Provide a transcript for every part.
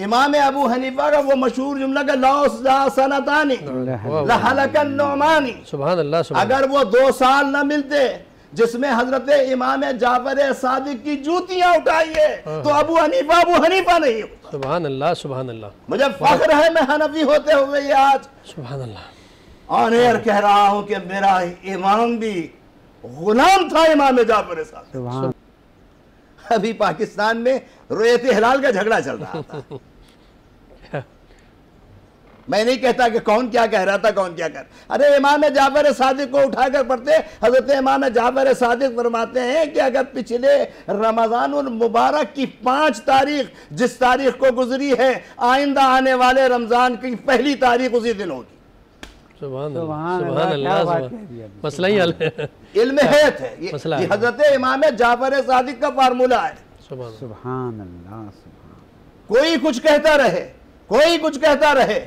امام ابو حنیفہ کا وہ مشہور جملہ کہ لو سنتانی لحلق النعمانی، سبحان اللہ سبحان اللہ. اگر وہ 2 سال نہ ملتے جس میں حضرت امام جعفر صادق کی جوتیاں اٹھائیے تو ابو حنیفہ نہیں ہوتا. سبحان اللہ سبحان اللہ. مجھے فخر ہے میں حنفی ہوتے ہوئے یہ آج سبحان اللہ. آن ایئر کہہ رہا ہوں کہ میرا امام بھی غلام تھا امام جعفر صادق. ابھی پاکستان میں رؤیت ہلال کا جھگڑا چل رہا تھا. میں نہیں کہتا کہ کون کیا کہہ رہا تھا کون کیا کہہ رہا. ارے امام جعفر صادق کو اٹھا کر پڑھتے. حضرت امام جعفر صادق فرماتے ہیں کہ اگر پچھلے رمضان المبارک کی 5 تاریخ جس تاریخ کو گزری ہے، آئندہ آنے والے رمضان کی پہلی تاریخ اسی دن ہوگی. سبحان اللہ سبحان اللہ. مسئلہ ہی حل ہے. علم حیت ہے یہ حضرت امام جعفر صادق کا فارمولہ ہے. سبحان اللہ. کوئی کچھ کہتا رہے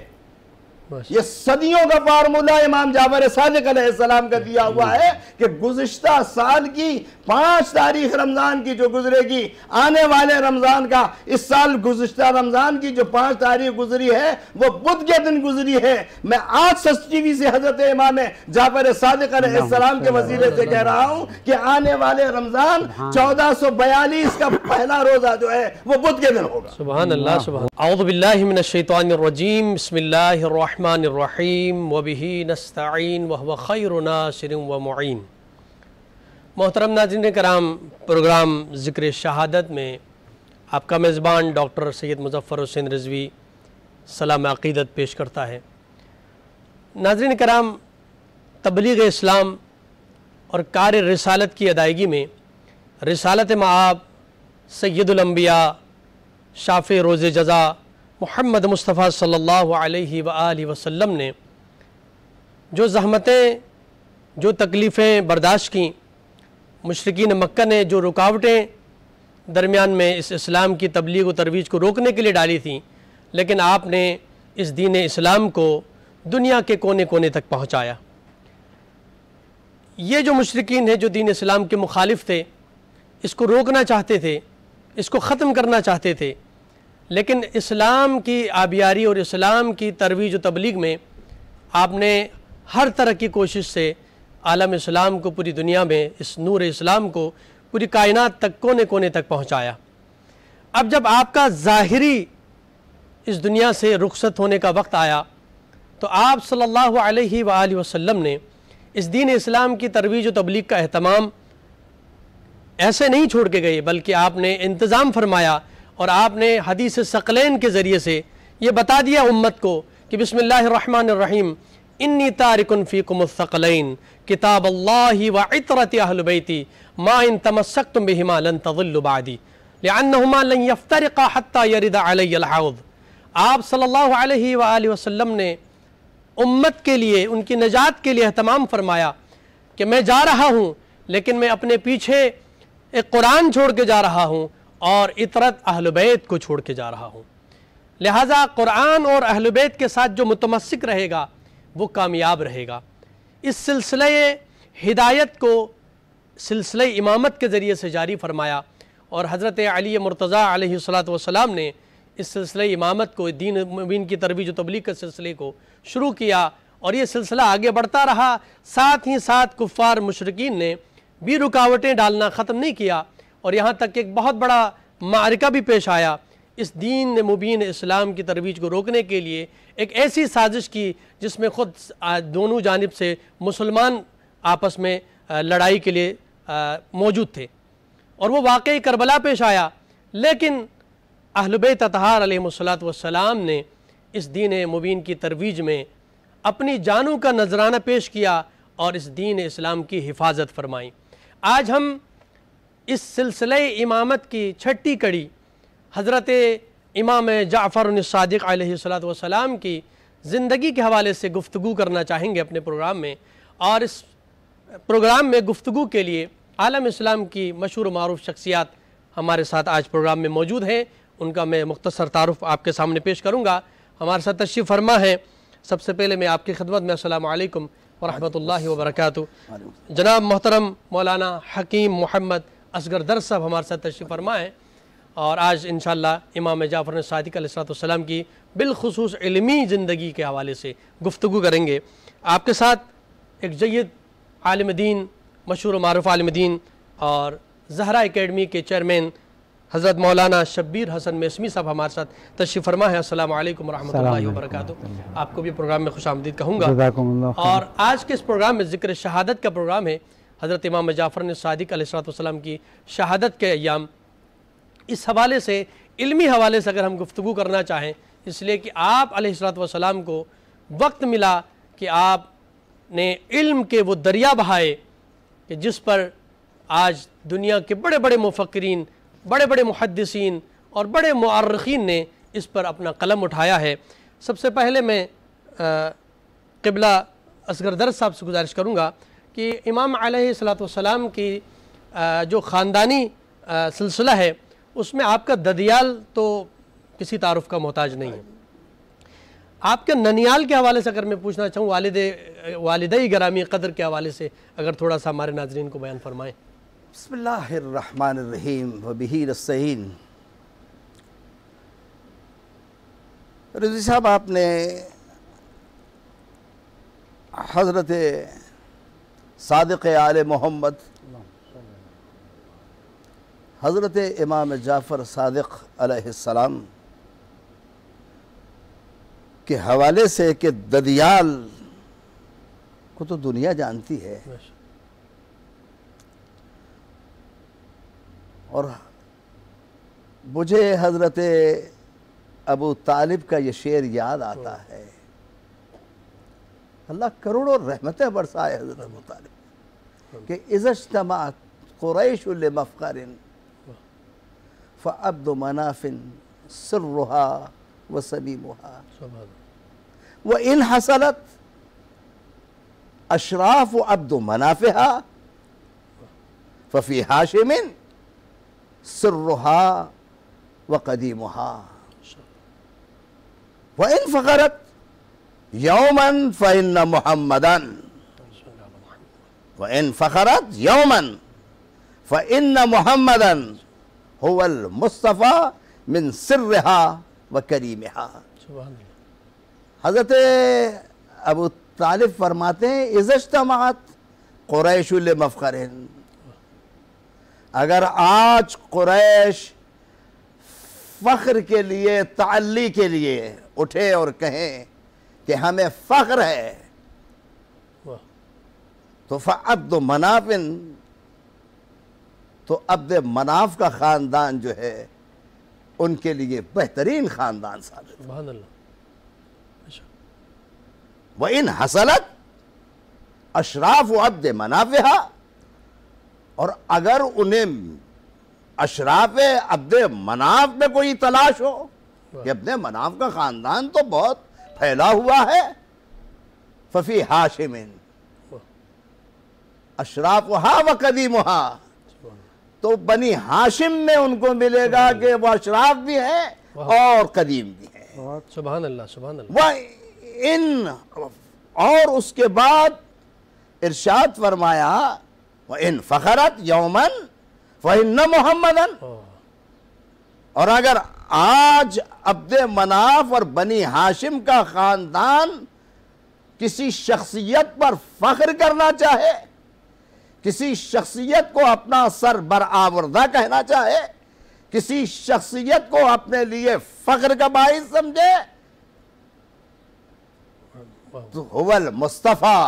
یہ صدیوں کا فارمولہ امام جعفر صادق علیہ السلام کا دیا ہوا ہے کہ گزشتہ سال کی 5 تاریخ رمضان کی جو گزرے گی، آنے والے رمضان کا، اس سال گزشتہ رمضان کی جو 5 تاریخ گزری ہے وہ بدھ کے دن گزری ہے. میں آج سچی سے حضرت امام جعفر صادق علیہ السلام کے وسیلے سے کہہ رہا ہوں کہ آنے والے رمضان 1442 کا پہلا روزہ جو ہے وہ بدھ کے دن ہوگا. سبحان اللہ سبحان اللہ. اعوذ باللہ من الشیطان الرجیم. بسم اللہ الرحمن الرحیم. وبہ نستعین وہو خیر ناصر ومعین. محترم ناظرین کرام، پروگرام ذکر شہادت میں آپ کا میزبان ڈاکٹر سید مظفر حسین رضوی سلام عقیدت پیش کرتا ہے. ناظرین کرام، تبلیغ اسلام اور کار رسالت کی ادائیگی میں رسالت مآب سید الانبیاء شافع روز جزا محمد مصطفیٰ صلی اللہ علیہ وآلہ وسلم نے جو زحمتیں، جو تکلیفیں برداشت کیں، مشرکین مکہ نے جو رکاوٹیں درمیان میں اس اسلام کی تبلیغ و ترویج کو روکنے کے لیے ڈالی تھیں، لیکن آپ نے اس دین اسلام کو دنیا کے کونے کونے تک پہنچایا. یہ جو مشرکین ہیں جو دین اسلام کے مخالف تھے، اس کو روکنا چاہتے تھے، اس کو ختم کرنا چاہتے تھے، لیکن اسلام کی آبیاری اور اسلام کی ترویج و تبلیغ میں آپ نے ہر طرح کی کوشش سے عالم اسلام کو، پوری دنیا میں اس نور اسلام کو پوری کائنات تک کونے کونے تک پہنچایا. اب جب آپ کا ظاہری اس دنیا سے رخصت ہونے کا وقت آیا تو آپ صلی اللہ علیہ وآلہ وسلم نے اس دین اسلام کی ترویج و تبلیغ کا اہتمام ایسے نہیں چھوڑ کے گئے، بلکہ آپ نے انتظام فرمایا اور آپ نے حدیث ثقلین کے ذریعے سے یہ بتا دیا امت کو کہ بسم اللہ الرحمن الرحیم انی تارکن فیکم الثقلین کتاب اللہ وعطرت اہل بیتی ما ان تمسکتم بہما لن تضلوا بعدی لعنہما لن یفترقا حتی یرد علی الحوض. آپ صلی اللہ علیہ وآلہ وسلم نے امت کے لیے، ان کی نجات کے لیے اہتمام فرمایا کہ میں جا رہا ہوں لیکن میں اپنے پیچھے ایک قرآن چھوڑ کے جا رہا ہوں اور عطرت اہل بیت کو چھوڑ کے جا رہا ہوں. لہٰذا قرآن اور اہل بیت کے ساتھ جو متمسک رہے گا وہ کامیاب رہے گا. اس سلسلہ ہدایت کو سلسلہ امامت کے ذریعے سے جاری فرمایا اور حضرت علی مرتضیٰ علیہ السلام نے اس سلسلہ امامت کو، دین مبین کی ترویج و تبلیغ کے سلسلے کو شروع کیا اور یہ سلسلہ آگے بڑھتا رہا. ساتھ ہی ساتھ کفار مشرکین نے بھی رکاوٹیں ڈالنا ختم نہیں کیا اور یہاں تک کہ ایک بہت بڑا معرکہ بھی پیش آیا اس دین مبین اسلام کی ترویج کو روکنے کے لیے. ایک ایسی سازش کی جس میں خود دونوں جانب سے مسلمان آپس میں لڑائی کے لیے موجود تھے اور وہ واقعی کربلا پیش آیا. لیکن اہل بیت اطہار علیہم السلام نے اس دین مبین کی ترویج میں اپنی جانوں کا نذرانہ پیش کیا اور اس دین اسلام کی حفاظت فرمائی. آج ہم اس سلسلہ امامت کی 6ٹھی کڑی حضرت امام جعفر الصادق علیہ السلام کی زندگی کے حوالے سے گفتگو کرنا چاہیں گے اپنے پروگرام میں. اور اس پروگرام میں گفتگو کے لیے عالم اسلام کی مشہور و معروف شخصیات ہمارے ساتھ آج پروگرام میں موجود ہیں. ان کا میں مختصر تعارف آپ کے سامنے پیش کروں گا. ہمارے ساتھ تشریف فرما ہے سب سے پہلے میں آپ کی خدمت میں السلام علیکم ورحمۃ اللہ وبرکاتہ. جناب محترم مولانا حکیم محمد اصغر در صاحب ہمارے ساتھ تشریف فرما ہے. اور آج انشاءاللہ امام جعفر صادق علیہ السلام کی بالخصوص علمی زندگی کے حوالے سے گفتگو کریں گے۔ آپ کے ساتھ ایک جید عالم دین، مشہور و معروف عالم دین اور زہرا اکیڈمی کے چیئرمین حضرت مولانا شبیر حسن میسمی صاحب ہمارے ساتھ تشریف فرما ہے۔ السلام علیکم ورحمۃ اللہ وبرکاتہ۔ آپ کو بھی پروگرام میں خوش آمدید کہوں گا۔ اور آج کے اس پروگرام میں ذکر شہادت کا پروگرام ہے۔ حضرت امام جعفر صادق علیہ السلام کی شہادت کے ایام، اس حوالے سے علمی حوالے سے اگر ہم گفتگو کرنا چاہیں، اس لیے کہ آپ علیہ السلام کو وقت ملا کہ آپ نے علم کے وہ دریا بہائے کہ جس پر آج دنیا کے بڑے بڑے مفکرین، بڑے بڑے محدثین اور بڑے مؤرخین نے اس پر اپنا قلم اٹھایا ہے۔ سب سے پہلے میں قبلہ اصغر درس صاحب سے گزارش کروں گا کہ امام علیہ السلام کی جو خاندانی سلسلہ ہے اس میں آپ کا ددیال تو کسی تعارف کا محتاج نہیں ہے۔ آپ کے ننیال کے حوالے سے اگر میں پوچھنا چاہوں، والدہ گرامی قدر کے حوالے سے اگر تھوڑا سا ہمارے ناظرین کو بیان فرمائیں۔ بسم اللہ الرحمن الرحیم وبہ نستعین۔ رضوی صاحب، آپ نے حضرت صادق آل محمد حضرت امام جعفر صادق علیہ السلام کے حوالے سے کہ ددیال کو تو دنیا جانتی ہے، اور مجھے حضرت ابو طالب کا یہ شعر یاد آتا ہے، اللہ کروڑوں رحمتیں برسائے حضرت ابو طالب، کہ اذا اجتمعت قریش لمفخر فعبد مناف سرها وسمیمها وإن حصلت اشراف عبد منافها ففي هاشم سرها وقديمها وإن فخرت يوما فإن محمدا وإن فخرت يوما فإن محمدا هو المصطفى من سرها وكريمها۔ حضرت ابو طالب فرماتے ہیں اذا اجتمعت قریش لمفخر، اگر آج قریش فخر کے لیے، تعلی کے لیے اٹھے اور کہیں کہ ہمیں فخر ہے، تو فعبد مناف، تو عبد مناف کا خاندان جو ہے ان کے لیے بہترین خاندان ثابت۔ سبحان اللہ۔ وَإِنْ حَصَلَتْ اشراف عبد منافها، اور اگر انہیں اشراف عبد مناف میں کوئی تلاش ہو کہ عبد مناف کا خاندان تو بہت پھیلا ہوا ہے، ففی ہاشم اشرافها وقدیمها، تو بنی ہاشم میں ان کو ملے گا کہ وہ اشراف بھی ہیں اور قدیم بھی ہیں۔ سبحان اللہ، سبحان اللہ۔ اور اس کے بعد ارشاد فرمایا وَإِن فَخَرَتْ يَوْمًا فَإِنَّ مُحَمَّدًا، اور اگر آج عبد مناف اور بنی ہاشم کا خاندان کسی شخصیت پر فخر کرنا چاہے، کسی شخصیت کو اپنا سر برآوردہ کہنا چاہے، کسی شخصیت کو اپنے لیے فخر کا باعث سمجھے، تو هو المصطفیٰ،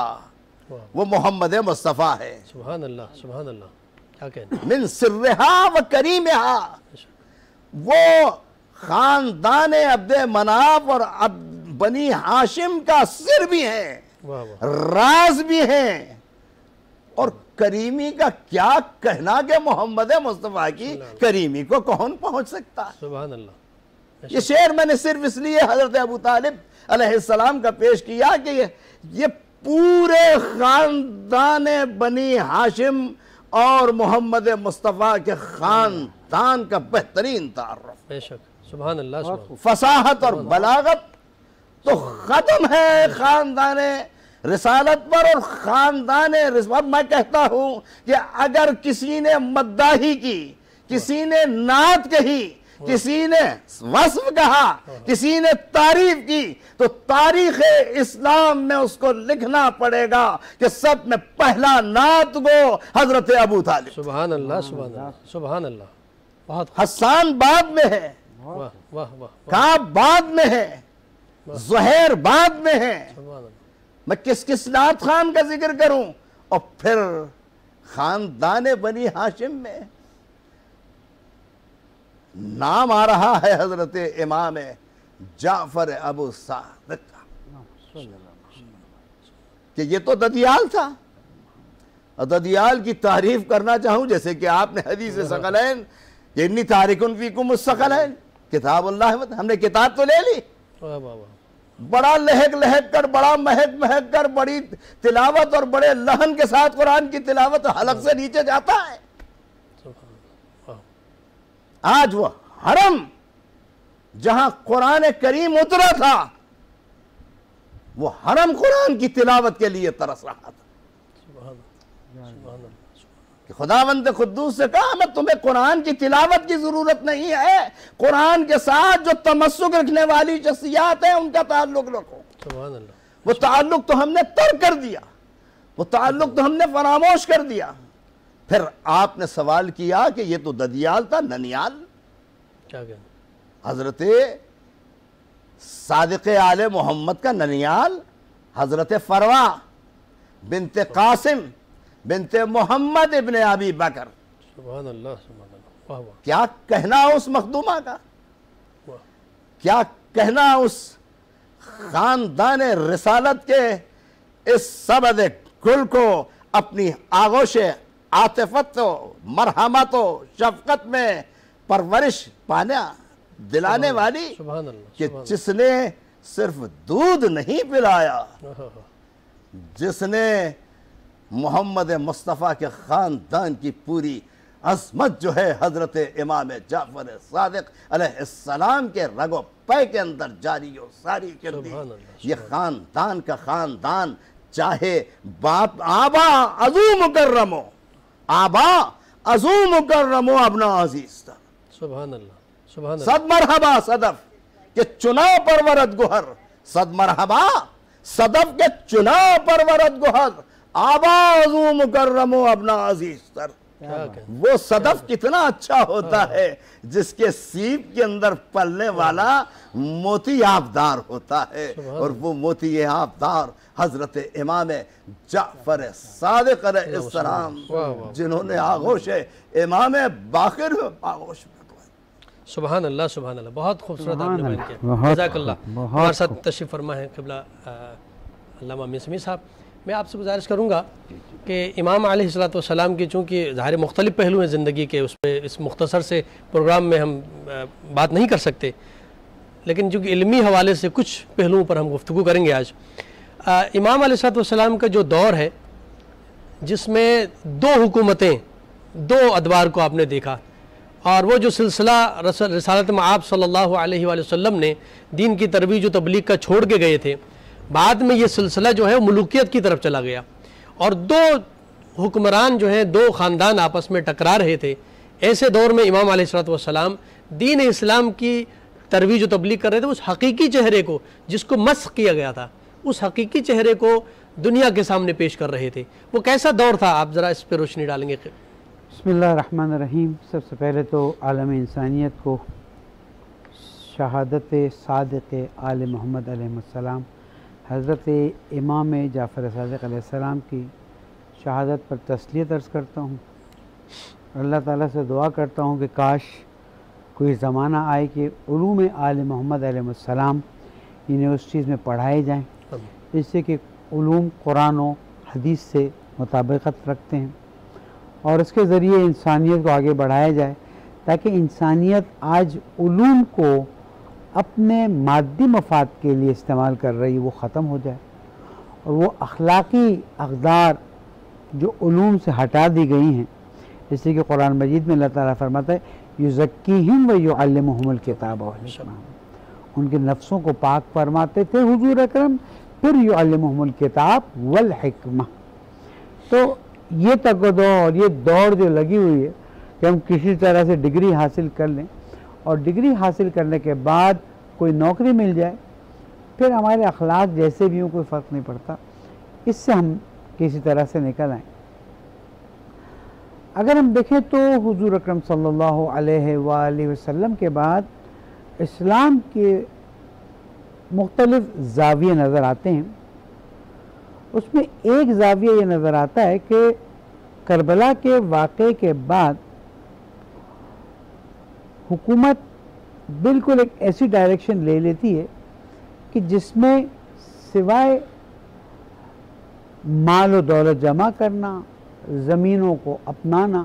وہ محمد مصطفیٰ ہے۔ سبحان اللہ، سبحان اللہ، کیا کہنا۔ من سرہا و کریمہا، وہ خاندان عبد مناف اور بنی ہاشم کا سر بھی ہیں، راز بھی ہیں، اور کریمی کا کیا کہنا کہ محمد مصطفیٰ کی کریمی کو کون پہنچ سکتا ہے۔ سبحان اللہ۔ یہ شعر میں نے صرف اس لیے حضرت ابو طالب علیہ السلام کا پیش کیا کہ یہ پورے خاندان بنی ہاشم اور محمد مصطفیٰ کے خاندان کا بہترین تعارف۔ بے شک، سبحان اللہ، سبحان اللہ۔ فصاحت اور بلاغت تو ختم ہے خاندان رسالت پر اور خاندان رسالت۔ میں کہتا ہوں کہ اگر کسی نے مداحی کی، کسی نے نعت کہی کسی نے وصف کہا، کسی نے تعریف کی، تو تاریخ اسلام میں اس کو لکھنا پڑے گا کہ سب میں پہلا نعت گو حضرت ابو طالب۔ سبحان اللہ، سبحان اللہ، سبحان اللہ، بہت حسان بعد میں ہے، واہ واہ واہ، کعب بعد میں ہے، زہیر بعد میں ہے۔ سبحان اللہ، میں کس نعت خان کا ذکر کروں؟ اور پھر خاندان بنی ہاشم میں نام آ رہا ہے حضرت امام جعفر ابو صادق کا، کہ یہ تو ددیال تھا۔ اور ددیال کی تعریف کرنا چاہوں، جیسے کہ آپ نے حدیث ثقلین، انی تارک فیکم الثقلین، کتاب اللہ، ہم نے کتاب تو لے لی، واہ واہ واہ، بڑا لہک لہک کر، بڑا مہک مہک کر، بڑی تلاوت اور بڑے لحن کے ساتھ قرآن کی تلاوت حلق سے نیچے جاتا ہے۔ آج وہ حرم جہاں قرآن کریم اترا تھا، وہ حرم قرآن کی تلاوت کے لیے ترس رہا تھا کہ خداوند قدوس سے کہا میں تمہیں قرآن کی تلاوت کی ضرورت نہیں ہے، قرآن کے ساتھ جو تمسک رکھنے والی شخصیات ہیں ان کا تعلق رکھو۔ سبحان اللہ، وہ تعلق تو ہم نے ترک کر دیا، وہ تعلق تو ہم نے فراموش کر دیا۔ پھر آپ نے سوال کیا کہ یہ تو ددیال تھا، ننیال، کیا کہنا، حضرت صادق آل محمد کا ننیال، حضرت فروا بنت قاسم بنت محمد ابن ابی بکر۔ سبحان اللہ، سبحان اللہ، واہ واہ، کیا کہنا اس مخدومہ کا، واہ، کیا کہنا اس خاندان رسالت کے اس سبد گل کو اپنی آغوش عاطفت و مرحمت و شفقت میں پرورش پانا دلانے والی، سبحان اللہ، کہ جس نے صرف دودھ نہیں پلایا، جس نے محمد مصطفیٰ کے خاندان کی پوری عظمت جو ہے حضرت امام جعفر صادق علیہ السلام کے رگ و پے کے اندر جاری و ساری کر دی۔ یہ خاندان کا خاندان، چاہے باپ آبا ازو مکرمو، آبا ازو مکرمو ابنا عزیز تھا۔ سبحان اللہ، سبحان اللہ، صد مرحبا صدف کہ چناؤ پرورت گوہر، صد مرحبا صدف کے چناؤ پرورت گوہر، آبا ازو مکرمو ابنا عزیز تر۔ وہ صدف کتنا اچھا ہوتا ہے جس کے سیب کے اندر پلنے والا موتی آبدار ہوتا ہے، اور وہ موتی آبدار حضرت امام جعفر صادق علیہ السلام، جنہوں نے آغوش امام باقر میں آغوش میں۔ سبحان اللہ، سبحان اللہ، بہت خوبصورت آپ نے بیان کیا، جزاک اللہ۔ ہمارے ساتھ تشریف فرما ہے قبلہ علامہ امین سمیع صاحب۔ میں آپ سے گزارش کروں گا کہ امام علیہ السلام کی چونکہ ظاہر مختلف پہلو ہیں زندگی کے، اس پہ اس مختصر سے پروگرام میں ہم بات نہیں کر سکتے، لیکن چونکہ علمی حوالے سے کچھ پہلوؤں پر ہم گفتگو کریں گے آج۔ امام علیہ السلام کا جو دور ہے جس میں دو حکومتیں، دو ادوار کو آپ نے دیکھا، اور وہ جو سلسلہ رسالت مآب صلی اللہ علیہ وآلہ وسلم نے دین کی ترویج و تبلیغ کا چھوڑ کے گئے تھے، بعد میں یہ سلسلہ جو ہے ملوکیت کی طرف چلا گیا، اور دو حکمران جو ہیں، دو خاندان آپس میں ٹکرا رہے تھے۔ ایسے دور میں امام علیہ السلام دین اسلام کی ترویج و تبلیغ کر رہے تھے، اس حقیقی چہرے کو جس کو مسخ کیا گیا تھا، اس حقیقی چہرے کو دنیا کے سامنے پیش کر رہے تھے۔ وہ کیسا دور تھا، آپ ذرا اس پہ روشنی ڈالیں گے؟ بسم اللہ الرحمن الرحیم۔ سب سے پہلے تو عالم انسانیت کو شہادت صادق آل محمد علیہ السلام، حضرت امام جعفر صادق علیہ السلام کی شہادت پر تسلیت عرض کرتا ہوں۔ اللہ تعالیٰ سے دعا کرتا ہوں کہ کاش کوئی زمانہ آئے کہ علوم آل محمد علیہ السلام انہیں اس چیز میں پڑھائے جائیں جس سے کہ علوم قرآن و حدیث سے مطابقت رکھتے ہیں، اور اس کے ذریعے انسانیت کو آگے بڑھایا جائے، تاکہ انسانیت آج علوم کو اپنے مادی مفاد کے لیے استعمال کر رہی وہ ختم ہو جائے، اور وہ اخلاقی اقدار جو علوم سے ہٹا دی گئی ہیں، جیسے کہ قرآن مجید میں اللہ تعالیٰ فرماتا ہے یزکیہم و یعلمہم الکتاب والحکمہ، ان کے نفسوں کو پاک فرماتے تھے حضور اکرم، پھر یعلمہم الکتاب والحکمہ۔ تو یہ تقدو اور یہ دوڑ جو لگی ہوئی ہے کہ ہم کسی طرح سے ڈگری حاصل کر لیں اور ڈگری حاصل کرنے کے بعد کوئی نوکری مل جائے، پھر ہمارے اخلاق جیسے بھی ہوں کوئی فرق نہیں پڑتا، اس سے ہم کسی طرح سے نکل آئیں۔ اگر ہم دیکھیں تو حضور اکرم صلی اللہ علیہ وآلہ وسلم کے بعد اسلام کے مختلف زاویے نظر آتے ہیں۔ اس میں ایک زاویہ یہ نظر آتا ہے کہ کربلا کے واقعے کے بعد حکومت بالکل ایک ایسی ڈائریکشن لے لیتی ہے کہ جس میں سوائے مال و دولت جمع کرنا، زمینوں کو اپنانا،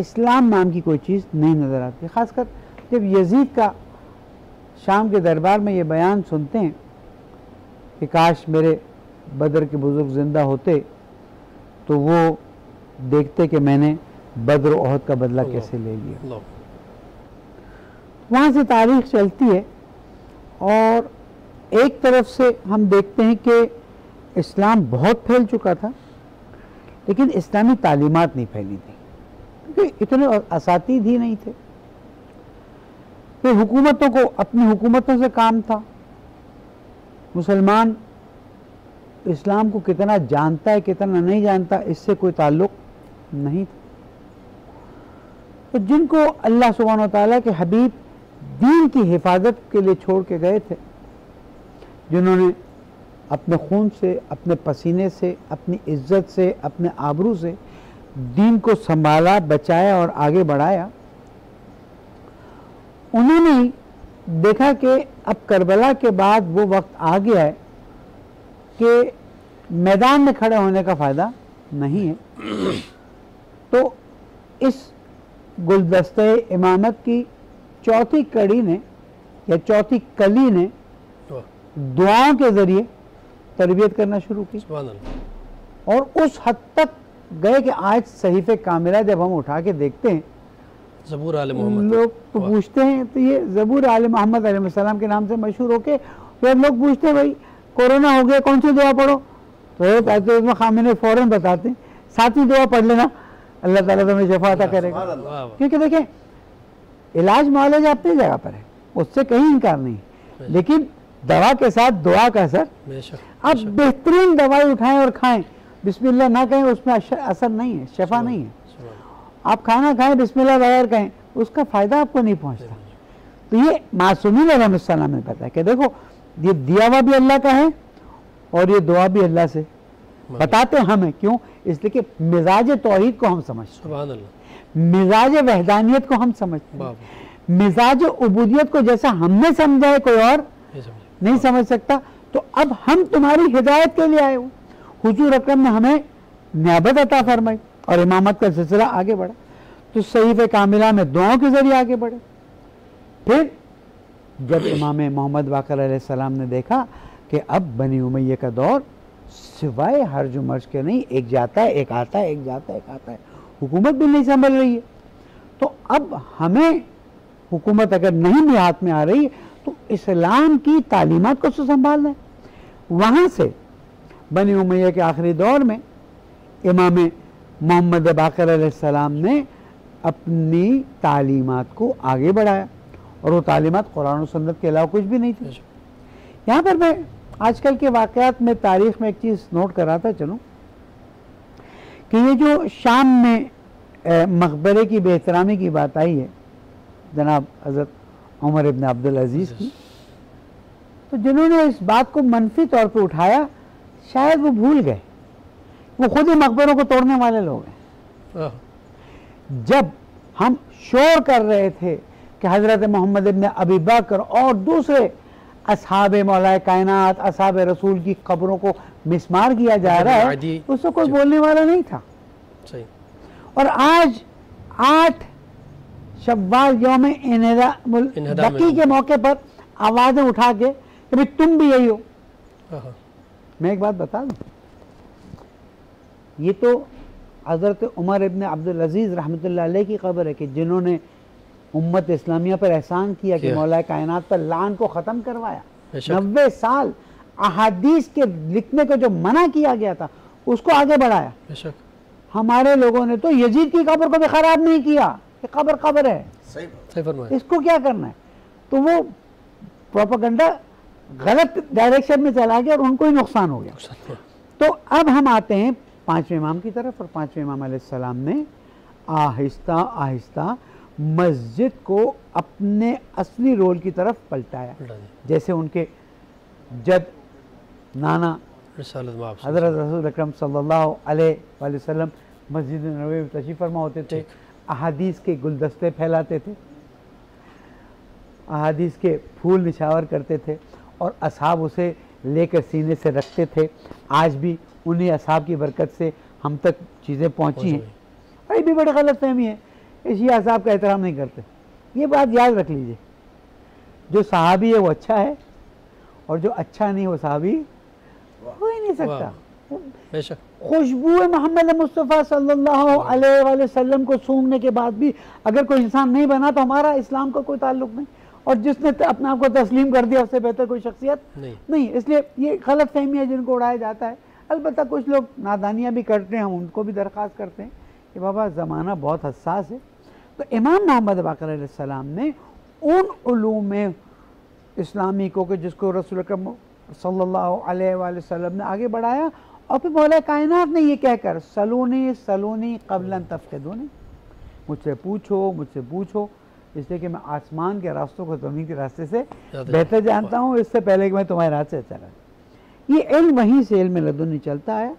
اسلام نام کی کوئی چیز نہیں نظر آتی۔ خاص کر جب یزید کا شام کے دربار میں یہ بیان سنتے ہیں کہ کاش میرے بدر کے بزرگ زندہ ہوتے تو وہ دیکھتے کہ میں نے بدر و احد کا بدلہ کیسے لے لیا۔ وہاں سے تاریخ چلتی ہے اور ایک طرف سے ہم دیکھتے ہیں کہ اسلام بہت پھیل چکا تھا لیکن اسلامی تعلیمات نہیں پھیلی تھی کیونکہ اتنے اساتید ہی نہیں تھے۔ کہ حکومتوں کو اپنی حکومتوں سے کام تھا، مسلمان اسلام کو کتنا جانتا ہے کتنا نہیں جانتا اس سے کوئی تعلق نہیں تھا۔ تو جن کو اللہ سبحانہ و تعالیٰ کے حبیب دین کی حفاظت کے لیے چھوڑ کے گئے تھے، جنہوں نے اپنے خون سے، اپنے پسینے سے، اپنی عزت سے، اپنے آبرو سے دین کو سنبھالا، بچایا اور آگے بڑھایا، انہوں نے دیکھا کہ اب کربلا کے بعد وہ وقت آ گیا ہے کہ میدان میں کھڑے ہونے کا فائدہ نہیں ہے۔ تو اس گلدستہ امامت کی چوتھی کڑی نے یا چوتھی کلی نے دعاؤں کے ذریعے تربیت کرنا شروع کی، اور اس حد تک گئے کہ آج صحیفہ کاملہ جب ہم اٹھا کے دیکھتے ہیں زبور آل محمد، لوگ تو پوچھتے ہیں تو یہ زبور آل محمد علیہ السلام کے نام سے مشہور ہو کے پھر لوگ پوچھتے ہیں بھائی کورونا ہو گیا کون سی دعا پڑھو، تو اس میں خامنہ فوراً بتاتے ہیں ساتویں دعا پڑھ لینا اللہ تعالیٰ تمہیں شفا عطا کرے گا۔ کیونکہ دیکھیں علاج معالجہ اپنی جگہ پر ہے، اس سے کہیں انکار نہیں، لیکن دوا کے ساتھ دعا کا اثر۔ آپ بہترین دوائی اٹھائیں اور کھائیں، بسم اللہ نہ کہیں اس میں اثر نہیں ہے، شفا نہیں ہے۔ آپ کھانا کھائیں بسم اللہ بغیر کہیں اس کا فائدہ آپ کو نہیں پہنچتا۔ تو یہ معصومین علیہ السلام نے پتا ہے کہ دیکھو یہ دیا ہوا بھی اللہ کا ہے اور یہ دعا بھی اللہ سے، بتاتے ہمیں کیوں؟ اس لیے کہ مزاج توحید کو ہم سمجھتے ہیں، مزاج وحدانیت کو ہم سمجھتے ہیں، مزاج عبودیت کو جیسا ہم نے سمجھا ہے کوئی اور نہیں سمجھ سکتا۔ تو اب ہم تمہاری ہدایت کے لیے آئے ہو، حضور اکرم نے ہمیں نیابت عطا فرمائی اور امامت کا سلسلہ آگے بڑھا، تو صحیفہ کاملہ میں دعاؤں کے ذریعے آگے بڑھے۔ پھر جب امام محمد باقر علیہ السلام نے دیکھا کہ اب بنی امیہ کا دور سوائے ہرج و مرج کے نہیں، ایک جاتا ہے ایک آتا ہے، ایک جاتا ہے ایک آتا ہے، حکومت بھی نہیں سنبھل رہی ہے، تو اب ہمیں حکومت اگر نہیں بھی ہاتھ میں آ رہی تو اسلام کی تعلیمات کو سنبھالنا ہے۔ وہاں سے بنی امیہ کے آخری دور میں امام محمد باقر علیہ السلام نے اپنی تعلیمات کو آگے بڑھایا، اور وہ تعلیمات قرآن و سنت کے علاوہ کچھ بھی نہیں تھی۔ یہاں پر میں آج کل کے واقعات میں تاریخ میں ایک چیز نوٹ کراتا چلوں کہ یہ جو شام میں مقبرے کی بے احترامی کی بات آئی ہے جناب حضرت عمر ابن عبدالعزیز کی، تو جنہوں نے اس بات کو منفی طور پہ اٹھایا شاید وہ بھول گئے، وہ خود ہی مقبروں کو توڑنے والے لوگ ہیں۔ جب ہم شور کر رہے تھے کہ حضرت محمد ابن ابی بکر اور دوسرے اصحاب مولا کائنات اصحاب رسول کی قبروں کو مسمار کیا جا رہا ہے، اس سے کوئی بولنے والا نہیں تھا۔ اور آج 8 شوال یوم بقی کے موقع پر آوازیں اٹھا کے کہ بھئی تم بھی یہی ہو۔ میں ایک بات بتا دوں، یہ تو حضرت عمر ابن عبدالعزیز رحمۃ اللہ علیہ کی قبر ہے کہ جنہوں نے امت اسلامیہ پر احسان کیا کہ مولا کائنات پر لعن کو ختم کروایا، 90 سال احادیث کے لکھنے کو جو منع کیا گیا تھا اس کو آگے بڑھایا۔ ہمارے لوگوں نے تو یزید کی قبر کو بھی خراب نہیں کیا، کہ قبر قبر ہے، صحیح فرمایا، اس کو کیا کرنا ہے. تو وہ پروپیگنڈا غلط ڈائریکشن میں چلا گیا اور ان کو ہی نقصان ہو گیا. تو اب ہم آتے ہیں پانچویں امام کی طرف، اور پانچویں امام علیہ السلام نے آہستہ آہستہ مسجد کو اپنے اصلی رول کی طرف پلٹایا. جیسے ان کے جد نانا حضرت رسول اکرم صلی اللہ علیہ وآلہ وسلم مسجد نبوی میں تشریف فرما ہوتے تھے، احادیث کے گلدستے پھیلاتے تھے، احادیث کے پھول نشاور کرتے تھے، اور اصحاب اسے لے کر سینے سے رکھتے تھے. آج بھی انہی اصحاب کی برکت سے ہم تک چیزیں پہنچی ہیں. اور یہ بھی بڑی غلط فہمی ہے، شیعہ اصحاب کا احترام نہیں کرتے. یہ بات یاد رکھ لیجئے، جو صحابی ہے وہ اچھا ہے، اور جو اچھا نہیں وہ صحابی ہو ہی نہیں سکتا. خوشبو محمد مصطفیٰ صلی اللہ علیہ وآلہ وسلم کو سونگنے کے بعد بھی اگر کوئی انسان نہیں بنا تو ہمارا اسلام کا کوئی تعلق نہیں، اور جس نے اپنے آپ کو تسلیم کر دیا اس سے بہتر کوئی شخصیت نہیں. اس لیے یہ غلط فہمی ہے جن کو اڑایا جاتا ہے. البتہ کچھ لوگ نادانیاں بھی کرتے ہیں، ہم ان کو بھی درخواست کرتے ہیں کہ بابا زمانہ بہت حساس ہے. تو امام محمد باقر علیہ السلام نے ان علوم اسلامی کو کہ جس کو رسول اکرم صلی اللہ علیہ وآلہ وسلم نے آگے بڑھایا، اور پھر مولا کائنات نے یہ کہہ کر سلونی سلونی قبل ان تفقدونی، مجھ سے پوچھو، اس لیے کہ میں آسمان کے راستوں کو زمین کے راستے سے بہتر جانتا ہوں، اس سے پہلے کہ میں تمہارے رات سے چلا. یہ علم وہیں سے علم لدنی چلتا ہے.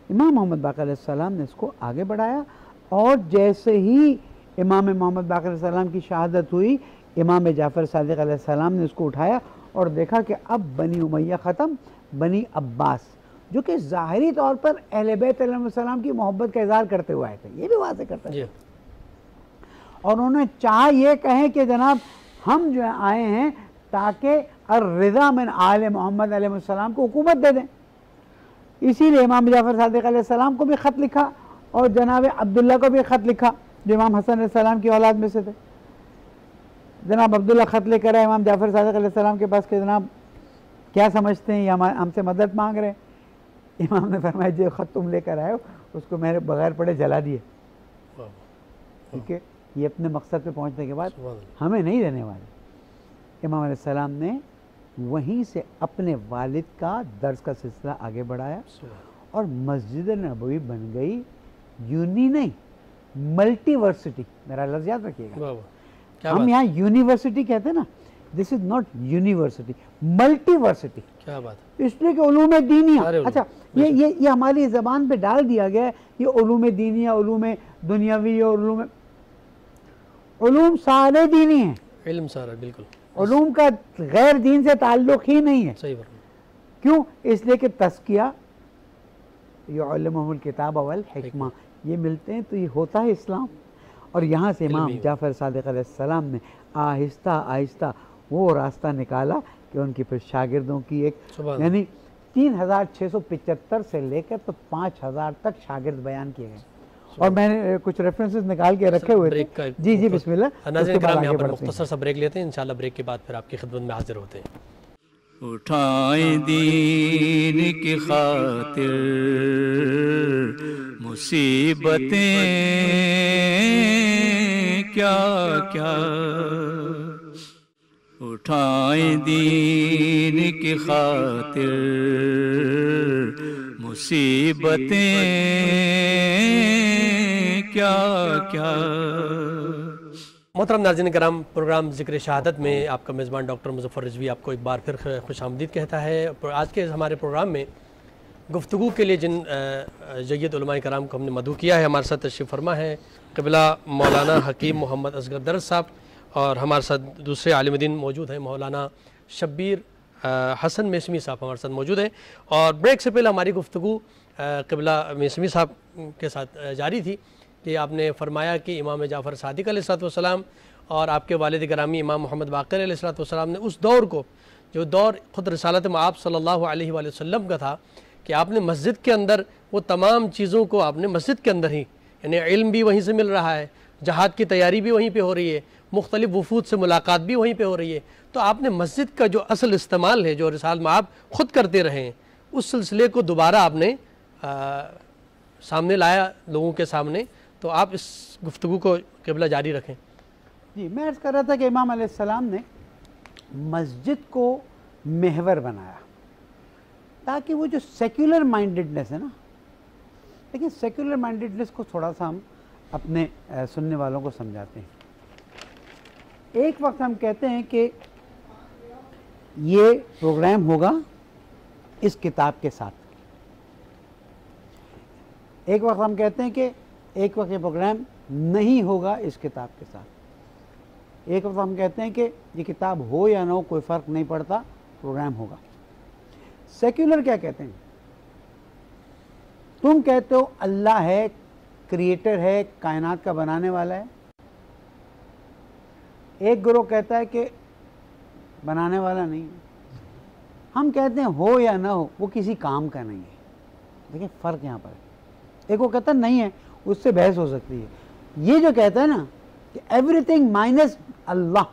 امام محمد باقر علیہ السلام نے اس کو آگے بڑھایا، اور جیسے ہی امام محمد باقر علیہ السلام کی شہادت ہوئی، امام جعفر صادق علیہ السلام نے اس کو اٹھایا اور دیکھا کہ اب بنی امیہ ختم، بنی عباس جو کہ ظاہری طور پر اہل بیت علیہ السلام کی محبت کا اظہار کرتے ہوئے آئے تھے، یہ بھی واضح کرتا ہے. اور انہوں نے چاہ یہ کہیں کہ جناب ہم جو آئے ہیں تاکہ الرضا من آل محمد علیہ السلام کو حکومت دے دیں. اسی لیے امام جعفر صادق علیہ السلام کو بھی خط لکھا، اور جناب عبداللہ کو بھی خط لکھا جو امام حسن علیہ السلام کی اولاد میں سے تھے. جناب عبداللہ خط لے کر آئے امام جعفر صادق علیہ السلام کے پاس کہ جناب کیا سمجھتے ہیں، یہ ہم سے مدد مانگ رہے ہیں. امام نے فرمایا جو خط تم لے کر آئے ہو اس کو میں نے بغیر پڑھے جلا دیے. ٹھیک ہے، یہ اپنے مقصد پہ پہنچنے کے بعد ہمیں نہیں دینے والے. امام علیہ السلام نے وہیں سے اپنے والد کا درس کا سلسلہ آگے بڑھایا، اور مسجد نبوی بن گئی یونی نہیں ملٹی ورسٹی. میرا لفظ یاد رکھیے گا، ہم یہاں یونیورسٹی کہتے ہیں نا، دس از ناٹ یونیورسٹی، ملٹی ورسٹی. کیا بات، اس لیے کہ علوم دینیہ. اچھا یہ ہماری زبان پہ ڈال دیا گیا ہے، یہ علوم دینیہ، علوم دنیاوی اور علوم سارے دینی ہیں. علم سارا بالکل، علوم کا غیر دین سے تعلق ہی نہیں ہے. صحیح بات. کیوں؟ اس لیے کہ تزکیہ، یعلمہم الکتاب والحکمہ، یہ ملتے ہیں تو یہ ہوتا ہے اسلام. اور یہاں سے امام جعفر صادق علیہ السلام نے آہستہ آہستہ وہ راستہ نکالا کہ ان کی پھر شاگردوں کی ایک، یعنی 3675 سے لے کر تو 5000 تک شاگرد بیان کیے گئے. اور میں نے کچھ ریفرنسز نکال کے رکھے ہوئے تھے. جی بسم اللہ. ناظرین کرام یہاں پر مختصر سا بریک لیتے ہیں، انشاءاللہ بریک کے بعد پھر آپ کی خدمت میں حاضر ہوتے ہیں. اٹھائیں دین کی خاطر مصیبتیں کیا کیا، اٹھائیں دین کی خاطر مصیبتیں کیا کیا. محترم ناظرین کرام، پروگرام ذکر شہادت میں آپ کا میزبان ڈاکٹر مظفر رضوی آپ کو ایک بار پھر خوش آمدید کہتا ہے. آج کے ہمارے پروگرام میں گفتگو کے لیے جن جید علماء کرام کو ہم نے مدعو کیا ہے، ہمارے ساتھ تشریف فرما ہے قبلہ مولانا حکیم محمد اصغر درز صاحب، اور ہمارے ساتھ دوسرے عالم دین موجود ہیں مولانا شبیر حسن میسمی صاحب ہمارے ساتھ موجود ہیں. اور بریک سے پہلے ہماری گفتگو قبلہ میسمی صاحب کے ساتھ جاری تھی کہ آپ نے فرمایا کہ امام جعفر صادق علیہ السلام اور آپ کے والد گرامی امام محمد باقر علیہ السلام نے اس دور کو، جو دور خود رسالت مآب صلی اللہ علیہ وآلہ وسلم کا تھا، کہ آپ نے مسجد کے اندر وہ تمام چیزوں کو آپ نے مسجد کے اندر ہی، یعنی علم بھی وہیں سے مل رہا ہے، جہاد کی تیاری بھی وہیں پہ ہو رہی ہے، مختلف وفود سے ملاقات بھی وہیں پہ ہو رہی ہے. تو آپ نے مسجد کا جو اصل استعمال ہے، جو رسالت مآب خود کرتے رہے ہیں، اس سلسلے کو دوبارہ آپ نے سامنے لایا لوگوں کے سامنے. تو آپ اس گفتگو کو قبلہ جاری رکھیں۔ جی میں عرض کر رہا تھا کہ امام علیہ السلام نے مسجد کو محور بنایا تاکہ وہ جو سیکولر مائنڈڈنس ہے نا، لیکن سیکولر مائنڈڈنس کو تھوڑا سا ہم اپنے سننے والوں کو سمجھاتے ہیں۔ ایک وقت ہم کہتے ہیں کہ یہ پروگرام ہوگا اس کتاب کے ساتھ، ایک وقت ہم کہتے ہیں کہ ایک وقت یہ پروگرام نہیں ہوگا اس کتاب کے ساتھ، ایک وقت ہم کہتے ہیں کہ یہ کتاب ہو یا نہ ہو کوئی فرق نہیں پڑتا، پروگرام ہوگا۔ سیکولر کیا کہتے ہیں؟ تم کہتے ہو اللہ ہے، کریٹر ہے، کائنات کا بنانے والا ہے، ایک گروہ کہتا ہے کہ بنانے والا نہیں ہے، ہم کہتے ہیں ہو یا نہ ہو وہ کسی کام کا نہیں ہے۔ دیکھیں فرق یہاں پر ہے، ایک وہ کہتا ہے نہیں ہے، اس سے بحث ہو سکتی ہے، یہ جو کہتا ہے نا کہ ایوری تھنگ مائنس اللہ،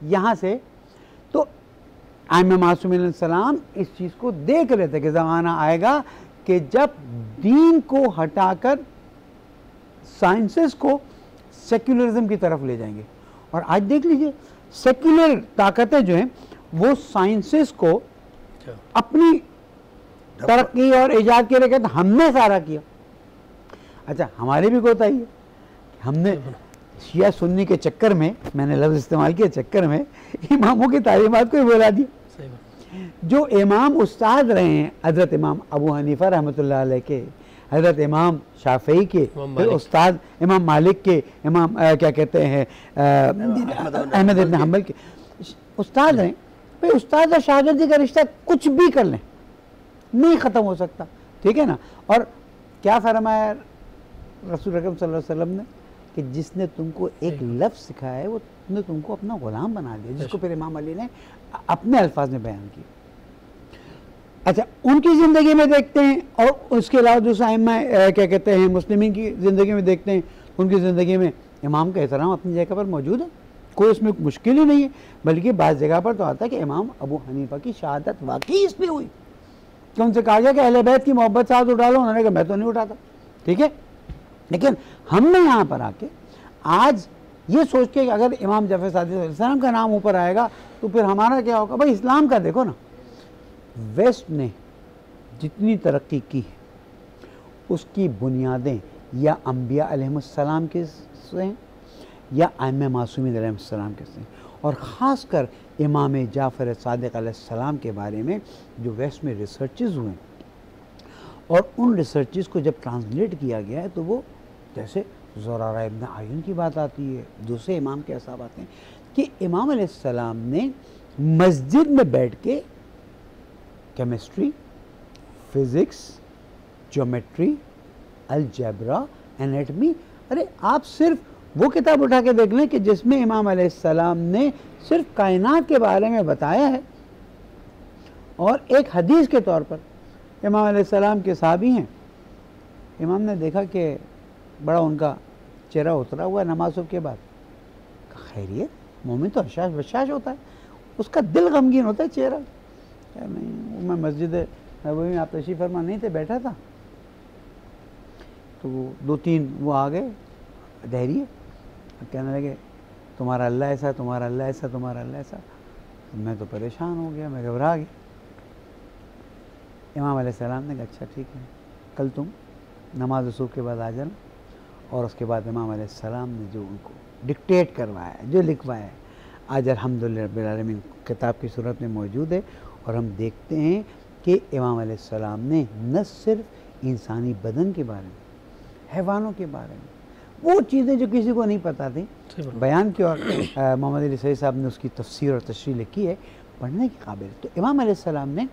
یہاں سے تو ائمہ معصوم علیہ السلام اس چیز کو دیکھ رہے تھے کہ زمانہ آئے گا کہ جب دین کو ہٹا کر سائنسز کو سیکولرزم کی طرف لے جائیں گے، اور آج دیکھ لیجئے سیکولر طاقتیں جو ہیں وہ سائنسز کو اپنی ترقی اور ایجاد کے لیے کہتے ہیں ہم نے سارا کیا۔ اچھا ہماری بھی کوتاہی ہے، ہم نے شیعہ سنی کے چکر میں نے لفظ استعمال کیا، چکر میں اماموں کی تعلیمات کو ہی بولا دیا۔ جو امام استاد رہے ہیں حضرت امام ابو حنیفہ رحمۃ اللہ علیہ کے، حضرت امام شافعی کے، پھر استاد امام مالک کے، امام کیا کہتے ہیں احمد بن حنبل کے استاد ہیں، بھئی استاد اور شاگردی کا رشتہ کچھ بھی کر لیں نہیں ختم ہو سکتا، ٹھیک ہے نا۔ اور کیا فرمایا رسول اکرم صلی اللہ علیہ وسلم نے کہ جس نے تم کو ایک لفظ سکھایا ہے وہ نے تم کو اپنا غلام بنا دیا، جس کو پھر امام علی نے اپنے الفاظ میں بیان کیا۔ اچھا ان کی زندگی میں دیکھتے ہیں، اور اس کے علاوہ دوسرا ائمہ کیا کہتے ہیں مسلمین کی زندگی میں دیکھتے ہیں، ان کی زندگی میں امام کا احترام اپنی جگہ پر موجود ہے، کوئی اس میں مشکل ہی نہیں ہے، بلکہ بعض جگہ پر تو آتا ہے کہ امام ابو حنیفہ کی شہادت واقعی اس میں ہوئی کہ ان سے کہا گیا کہ اہل بیت کی محبت ساتھ اٹھا لو، انہوں نے کہا میں تو نہیں اٹھاتا، ٹھیک ہے۔ لیکن ہم نے یہاں پر آ کے آج یہ سوچ کے کہ اگر امام جعفر صادق علیہ السلام کا نام اوپر آئے گا تو پھر ہمارا کیا ہوگا؟ بھائی اسلام کا دیکھو نا، ویسٹ نے جتنی ترقی کی ہے اس کی بنیادیں یا انبیاء علیہ السلام کے سے ہیں یا ائمہ معصومین علیہ السلام کے سے ہیں، اور خاص کر امام جعفر صادق علیہ السلام کے بارے میں جو ویسٹ میں ریسرچز ہوئے ہیں، اور ان ریسرچز کو جب ٹرانسلیٹ کیا گیا ہے تو وہ جیسے زرارہ ابن عیون کی بات آتی ہے، دوسرے امام کے اصحاب آتے ہیں کہ امام علیہ السلام نے مسجد میں بیٹھ کے chemistry, physics, geometry, algebra, anatomy, ارے آپ صرف وہ کتاب اٹھا کے دیکھ لیں کہ جس میں امام علیہ السلام نے صرف کائنات کے بارے میں بتایا ہے، اور ایک حدیث کے طور پر امام علیہ السلام کے صحابی ہیں، امام نے دیکھا کہ بڑا ان کا چہرہ اترا ہوا ہے نماز صبح کے بعد، خیریت، مومن تو حشاش بشاش ہوتا ہے، اس کا دل غمگین ہوتا ہے چہرہ، کیا نہیں میں مسجد نبوی میں آپ تشریف فرما نہیں تھے، بیٹھا تھا، تو دو تین وہ آ گئے دہریے، کہنے لگے تمہارا اللہ ایسا، تمہارا اللہ ایسا، تمہارا اللہ ایسا، میں تو پریشان ہو گیا، میں گھبرا گیا۔ امام علیہ السلام نے کہا اچھا ٹھیک ہے، کل تم نماز صبح کے بعد آ جانا، اور اس کے بعد امام علیہ السلام نے جو ان کو ڈکٹیٹ کروایا ہے، جو لکھوایا ہے، آج الحمدللہ رب العالمین کتاب کی صورت میں موجود ہے، اور ہم دیکھتے ہیں کہ امام علیہ السلام نے نہ صرف انسانی بدن کے بارے میں، حیوانوں کے بارے میں، وہ چیزیں جو کسی کو نہیں پتہ تھیں بیان کی، اور محمد علی سعید صاحب نے اس کی تفسیر اور تشریح لکھی ہے، پڑھنے کی قابل۔ تو امام علیہ السلام نے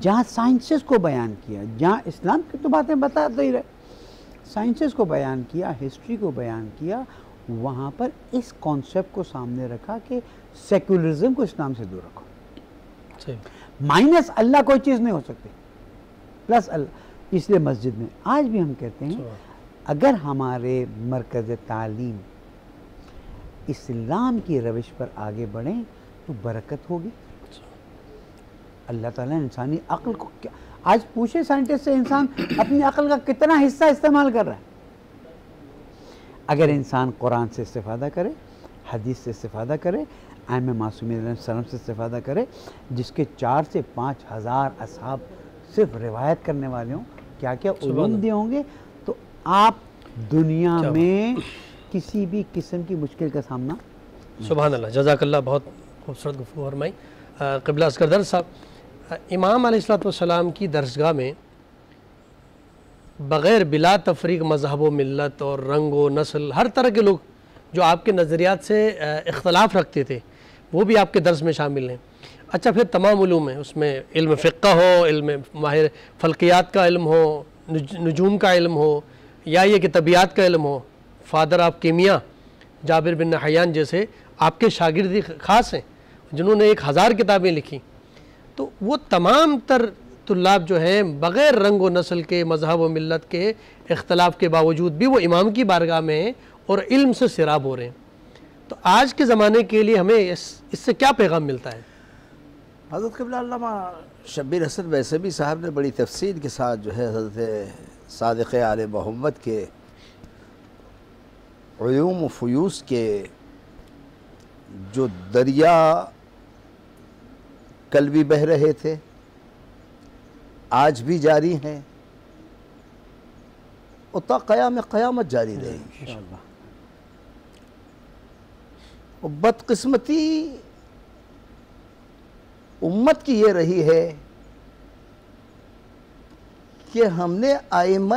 جہاں سائنسز کو بیان کیا، جہاں اسلام کی تو باتیں بتاتے ہی رہے، سائنسز کو بیان کیا، ہسٹری کو بیان کیا، وہاں پر اس کانسیپٹ کو سامنے رکھا کہ سیکولرزم کو اسلام سے دور رکھو، مائنس اللہ کوئی چیز نہیں ہو سکتی، پلس اللہ۔ اس لیے مسجد میں آج بھی ہم کہتے ہیں اگر ہمارے مرکز تعلیم اسلام کی روش پر آگے بڑھیں تو برکت ہوگی۔ اللہ تعالیٰ نے انسانی عقل کو کیا، آج پوچھے سائنٹسٹ سے انسان اپنی عقل کا کتنا حصہ استعمال کر رہا ہے؟ اگر انسان قرآن سے استفادہ کرے، حدیث سے استفادہ کرے، ائمہ معصومین علیہ السلام سے استفادہ کرے، جس کے 4 سے 5 ہزار اصحاب صرف روایت کرنے والے ہوں، کیا کیا علوم دیے ہوں گے، تو آپ دنیا میں کسی بھی قسم کی مشکل کا سامنا. سبحان اللہ، جزاک اللہ، بہت خوبصورت گفتگو فرمائی. قبلہ اصغر درد صاحب، امام علیہ السلام کی درسگاہ میں بغیر بلا تفریق مذہب و ملت اور رنگ و نسل ہر طرح کے لوگ جو آپ کے نظریات سے اختلاف رکھتے تھے وہ بھی آپ کے درس میں شامل ہیں. اچھا، پھر تمام علوم ہیں، اس میں علم فقہ ہو، علم ماہر فلکیات کا علم ہو، نجوم کا علم ہو، یا یہ کہ طبیعت کا علم ہو. فادر آف کیمیا جابر بن حیان جیسے آپ کے شاگردی خاص ہیں جنہوں نے 1000 کتابیں لکھی. تو وہ تمام تر طلاب جو ہیں بغیر رنگ و نسل کے، مذہب و ملت کے اختلاف کے باوجود بھی وہ امام کی بارگاہ میں ہیں اور علم سے سیراب ہو رہے ہیں. تو آج کے زمانے کے لیے ہمیں اس سے کیا پیغام ملتا ہے؟ حضرت قبلہ علامہ شبیر حسن ویسبی صاحب نے بڑی تفصیل کے ساتھ جو ہے حضرت صادق آل محمد کے علوم و فیوز کے جو دریا کل بھی بہہ رہے تھے، آج بھی جاری ہیں، اور تا قیام قیامت جاری رہیں گی. بدقسمتی امت کی یہ رہی ہے کہ ہم نے ائمہ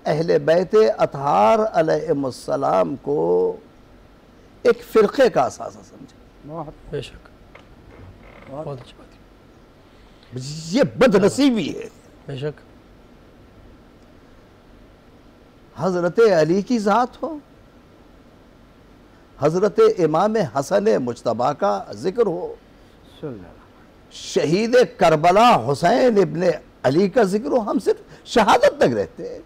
اہل بیت اطہار علیہم السلام کو ایک فرقے کا اثاثہ سمجھا. بے شک، بہت اچھی بات ہے. یہ بد نصیبی ہے. بے شک. حضرت علی کی ذات ہو، حضرت امام حسن مجتبیٰ کا ذکر ہو، شہید کربلا حسین ابن علی کا ذکر ہو، ہم صرف شہادت تک رہتے ہیں.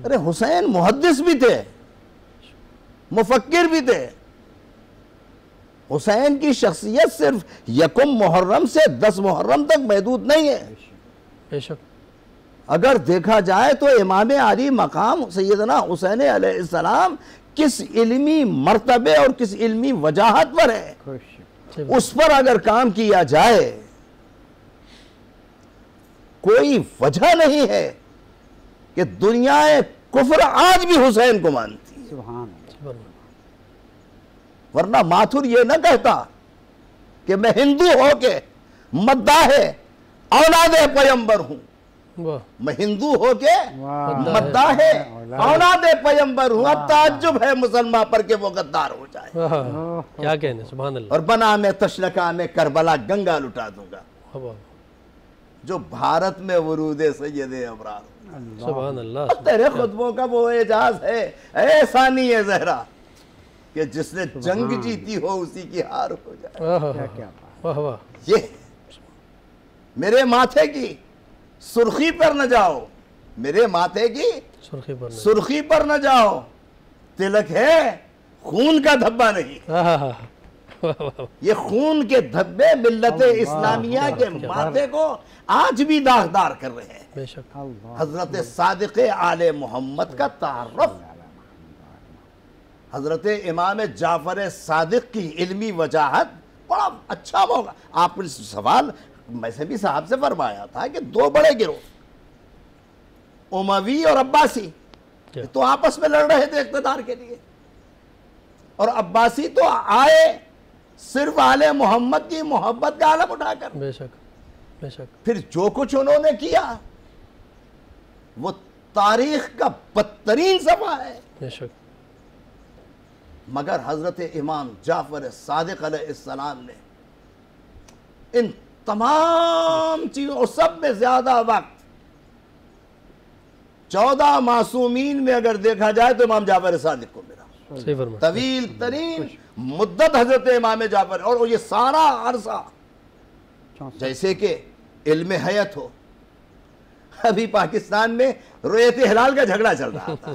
ارے حسین محدث بھی تھے، مفکر بھی تھے. حسین کی شخصیت صرف 1 محرم سے 10 محرم تک محدود نہیں ہے. بے شک. اگر دیکھا جائے تو امام علی مقام سیدنا حسین علیہ السلام کس علمی مرتبے اور کس علمی وجاہت پر ہے، اس پر اگر کام کیا جائے کوئی وجہ نہیں ہے کہ دنیا کفر آج بھی حسین کو مانتی ہے. ورنہ ماتھر یہ نہ کہتا کہ میں ہندو ہو کے مداح اولاد پیمبر ہوں، میں ہندو ہو کے مداح اولاد پیمبر ہوں. اب تعجب ہے مسلمان پر کہ وہ غدار ہو جائے. کیا کہنے، سبحان اللہ. اور بنا میں تشنکا میں کربلا گنگا لٹا دوں گا، جو بھارت میں ورود سید ابرار. سبحان اللہ. تیرے خطبوں کا وہ اعجاز ہے اے ثانی زہرا کہ جس نے جنگ جیتی ہو اسی کی ہار ہو جائے. یہ میرے ماتھے کی سرخی پر نہ جاؤ، میرے ماتھے کی سرخی پر نہ جاؤ، تلک ہے خون کا دھبا نہیں. یہ خون کے دھبے ملت اسلامیہ کے ماتھے کو آج بھی داغدار کر رہے ہیں. بے شک. حضرت صادق آل محمد کا تعارف، حضرت امام جعفر صادق کی علمی وجاہت، بڑا اچھا موقع. آپ نے سوال میسبی صاحب سے فرمایا تھا کہ 2 بڑے گروہ اموی اور عباسی تو آپس میں لڑ رہے تھے اقتدار کے لیے، اور عباسی تو آئے صرف آل محمد کی محبت کا علم اٹھا کر. بے شک. بے شک. پھر جو کچھ انہوں نے کیا وہ تاریخ کا بدترین صفحہ ہے. بے شک. مگر حضرت امام جعفر صادق علیہ السلام نے ان تمام چیزوں اور سب میں زیادہ وقت 14 معصومین میں اگر دیکھا جائے تو امام جعفر صادق کو ملا. طویل ترین مدت حضرت امام جعفر، اور یہ سارا عرصہ جیسے کہ علم حیات ہو. ابھی پاکستان میں رؤیت ہلال کا جھگڑا چل رہا تھا.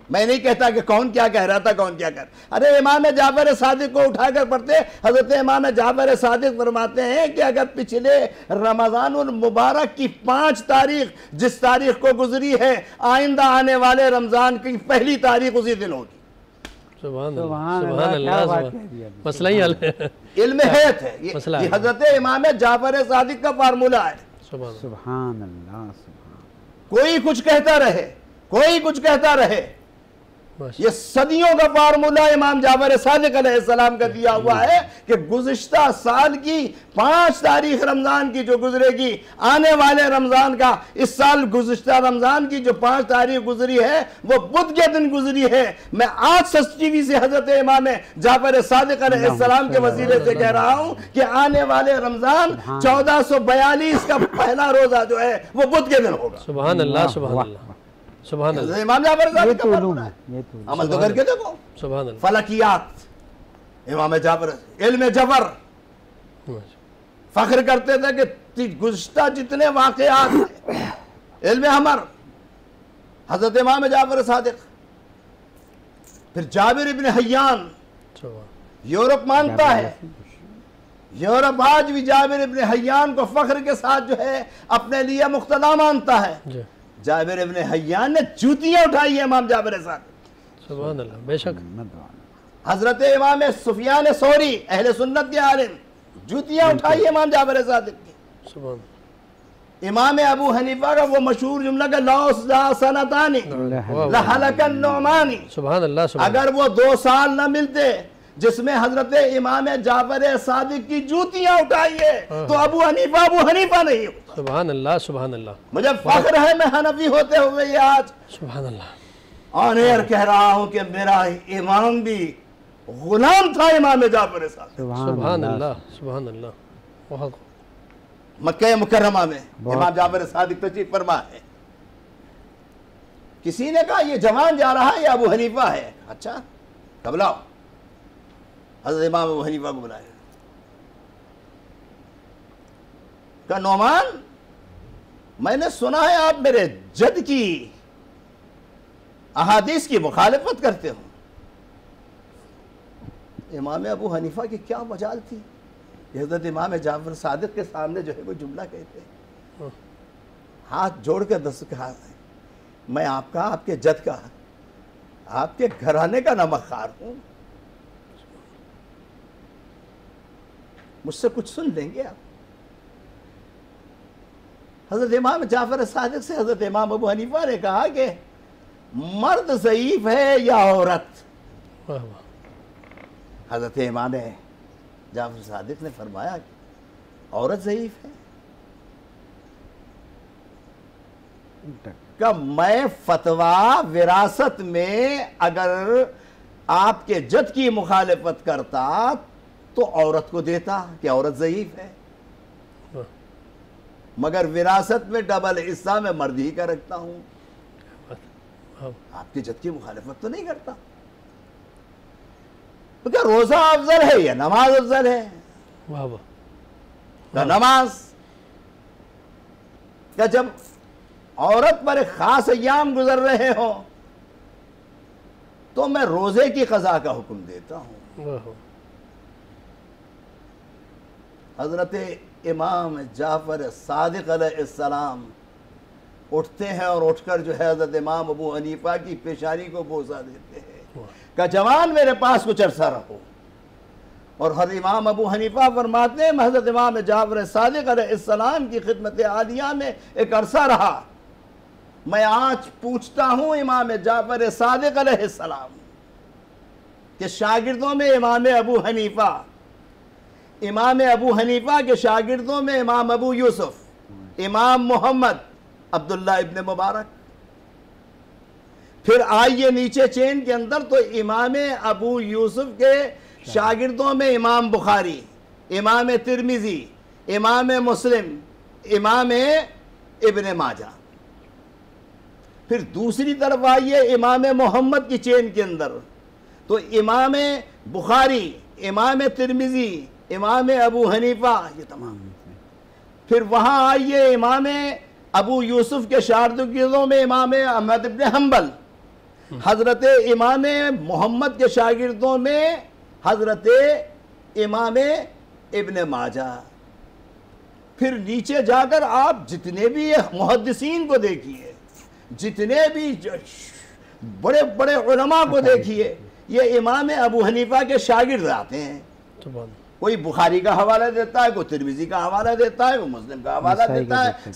میں نہیں کہتا کہ کون کیا کہہ رہا تھا، کون کیا کر، ارے امام جعفر صادق کو اٹھا کر پڑھتے. حضرت امام جعفر صادق فرماتے ہیں کہ اگر پچھلے رمضان المبارک کی 5 تاریخ جس تاریخ کو گزری ہے، آئندہ آنے والے رمضان کی پہلی تاریخ اسی دن ہوگی. سبحان اللہ، مسئلہ ہی حل ہے. علم حیت ہے یہ حضرت امام جعفر صادق کا فارمولہ ہے. سبحان اللہ. کوئی کچھ کہتا رہے، کوئی کچھ کہتا رہے، یہ صدیوں کا فارمولہ امام جعفر صادق علیہ السلام کا دیا ہوا ہے کہ گزشتہ سال کی 5 تاریخ رمضان کی جو گزرے گی، آنے والے رمضان کا، اس سال گزشتہ رمضان کی جو 5 تاریخ گزری ہے وہ بدھ کے دن گزری ہے. میں آج سچیوی سے حضرت امام جعفر صادق علیہ السلام کے وسیلے سے کہہ رہا ہوں کہ آنے والے رمضان 1442 کا پہلا روزہ جو ہے وہ بدھ کے دن ہوگا. سبحان اللہ، سبحان اللہ، سبحان اللہ. امام جعفر صادق کا فارمولہ ہے، عمل تو کر کے دیکھو. سبحان اللہ. فلکیات امام جعفر، علم جبر، فخر کرتے تھے کہ گزشتہ جتنے واقعات ہیں علم حمر حضرت امام جعفر صادق. پھر جابر ابن حیان، یورپ مانتا ہے، یورپ آج بھی جابر ابن حیان کو فخر کے ساتھ جو ہے اپنے لیے مقتدا مانتا ہے. جابر ابن حیان نے جوتیاں اٹھائی ہیں امام جعفر صادق. سبحان اللہ، بے شک. حضرت امام سفیان ثوری اہل سنت کے عالم، جوتیاں اٹھائی ہیں امام جعفر صادق کی. سبحان اللہ. امام ابو حنیفہ کا وہ مشہور جملہ کہ لوس لا سنتانی لحلق النعمانی. سبحان اللہ، سبحان اللہ. اگر وہ 2 سال نہ ملتے جس میں حضرت امام جعفر صادق کی جوتیاں اٹھائی ہے تو ابو حنیفہ نہیں ہوتا. سبحان اللہ، سبحان اللہ. مجھے فخر ہے میں حنفی ہوتے ہوئے یہ آج سبحان اللہ آن ایئر کہہ رہا ہوں کہ میرا امام بھی غلام تھا امام جعفر صادق. سبحان اللہ، سبحان اللہ. بہت مکہ مکرمہ میں امام جعفر صادق تشریف فرما ہے. کسی نے کہا یہ جوان جا رہا ہے یہ ابو حنیفہ ہے. اچھا کب لاؤ، حضرت امام ابو حنیفہ کو بلایا. کہا نعمان میں نے سنا ہے آپ میرے جد کی احادیث کی مخالفت کرتے ہو. امام ابو حنیفہ کی کیا مجال تھی، حضرت امام جعفر صادق کے سامنے جو ہے وہ جملہ کہتے ہیں. ہاتھ جوڑ کر کہا میں آپ کا، آپ کے جد کا، آپ کے گھرانے کا نمک خوار ہوں، مجھ سے کچھ سن لیں گے آپ. حضرت امام جعفر صادق سے حضرت امام ابو حنیفہ نے کہا کہ مرد ضعیف ہے یا عورت؟ حضرت امام جعفر صادق نے فرمایا کہ عورت ضعیف ہے. کہ میں فتویٰ وراثت میں اگر آپ کے جد کی مخالفت کرتا تو عورت کو دیتا کہ عورت ضعیف ہے، مگر وراثت میں ڈبل حصہ میں مرد ہی کا رکھتا ہوں، آپ کے جد کی مخالفت تو نہیں کرتا. تو کیا روزہ افضل ہے یا نماز افضل ہے؟ کیا نماز، کہ جب عورت پر ایک خاص ایام گزر رہے ہوں تو میں روزے کی قضا کا حکم دیتا ہوں. حضرت امام جعفر صادق علیہ السلام اٹھتے ہیں اور اٹھ کر جو ہے حضرت امام ابو حنیفہ کی پیشانی کو بوسہ دیتے ہیں کہ جوان میرے پاس کچھ عرصہ رہو. اور حضرت امام ابو حنیفہ فرماتے ہیں میں حضرت امام جعفر صادق علیہ السلام کی خدمت عالیہ میں ایک عرصہ رہا. میں آج پوچھتا ہوں امام جعفر صادق علیہ السلام کہ شاگردوں میں امام ابو حنیفہ کے شاگردوں میں امام ابو یوسف، امام محمد، عبداللہ ابن مبارک، پھر آئیے نیچے چین کے اندر تو امام ابو یوسف کے شاگردوں میں امام بخاری، امام ترمذی، امام مسلم، امام ابن ماجہ. پھر دوسری طرف آئیے امام محمد کی چین کے اندر تو امام بخاری، امام ترمذی، امام ابو حنیفہ، یہ تمام. پھر وہاں آئیے امام ابو یوسف کے شاگردوں میں امام احمد ابن حنبل، حضرت امام محمد کے شاگردوں میں حضرت امام ابن ماجہ، پھر نیچے جا کر آپ جتنے بھی محدثین کو دیکھیے، جتنے بھی بڑے بڑے علماء کو دیکھیے، یہ امام ابو حنیفہ کے شاگرد آتے ہیں. کوئی بخاری کا حوالہ دیتا ہے، کوئی ترمذی کا حوالہ دیتا ہے، کوئی مسلم کا حوالہ دیتا ہے.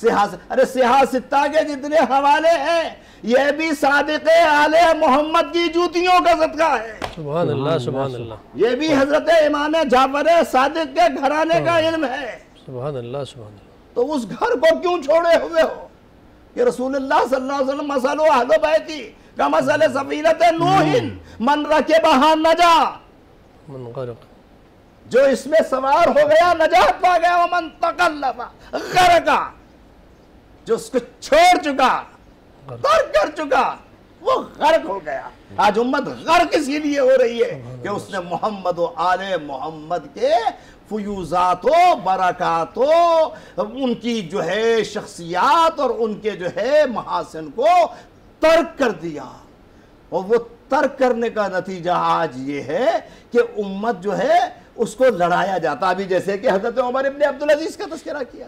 صحاح ستہ کے جتنے حوالے ہیں یہ بھی صادق آل محمد کی جوتیوں کا صدقہ ہے. سبحان اللہ سبحان اللہ. یہ بھی حضرت امام جعفر صادق کے گھرانے کا علم ہے. سبحان اللہ سبحان اللہ. تو اس گھر کو کیوں چھوڑے ہوئے ہو؟ کہ رسول اللہ صلی اللہ علیہ وسلم مثل اہل بیتی کمثل سفینۃ نوح من رکبھا نجا، من غرق، جو اس میں سوار ہو گیا نجات پا گیا، ومن تکلف غرقا، جو اس کو چھوڑ چکا، ترک کر چکا، وہ غرق ہو گیا. آج امت غرق اسی لیے ہو رہی ہے کہ اس نے محمد و آل محمد کے فیوزات و برکات و ان کی جو ہے شخصیات اور ان کے جو ہے محاسن کو ترک کر دیا. اور وہ ترک کرنے کا نتیجہ آج یہ ہے کہ امت جو ہے اس کو لڑایا جاتا. ابھی جیسے کہ حضرت عمر ابن عبدالعزیز کا تذکرہ کیا،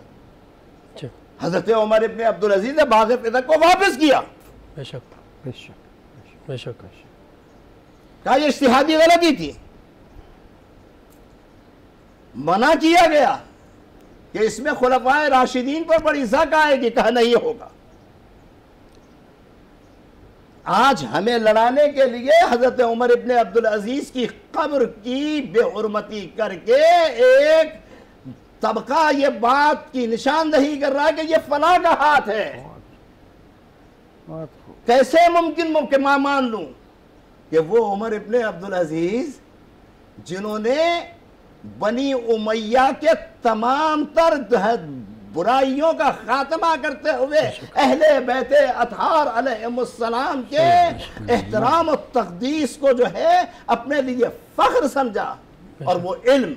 حضرت عمر ابن عبدالعزیز نے باغ فتح کو واپس کیا. بے شک بے شک بے شک. کہا یہ اجتہادی غلطی تھی، منع کیا گیا کہ اس میں خلفائے راشدین پر بڑی زک آئے گی. کہا نہیں ہوگا. آج ہمیں لڑانے کے لیے حضرت عمر ابن عبدالعزیز کی قبر کی بے حرمتی کر کے ایک طبقہ یہ بات کی نشاندہی کر رہا ہے کہ یہ فلاں کا ہاتھ ہے. کیسے ممکن کہ میں مان لوں کہ وہ عمر ابن عبدالعزیز جنہوں نے بنی امیہ کے تمام تر برائیوں کا خاتمہ کرتے ہوئے اہل بیت اطہار علیہم السلام کے احترام و تقدیس کو جو ہے اپنے لیے فخر سمجھا. اور وہ علم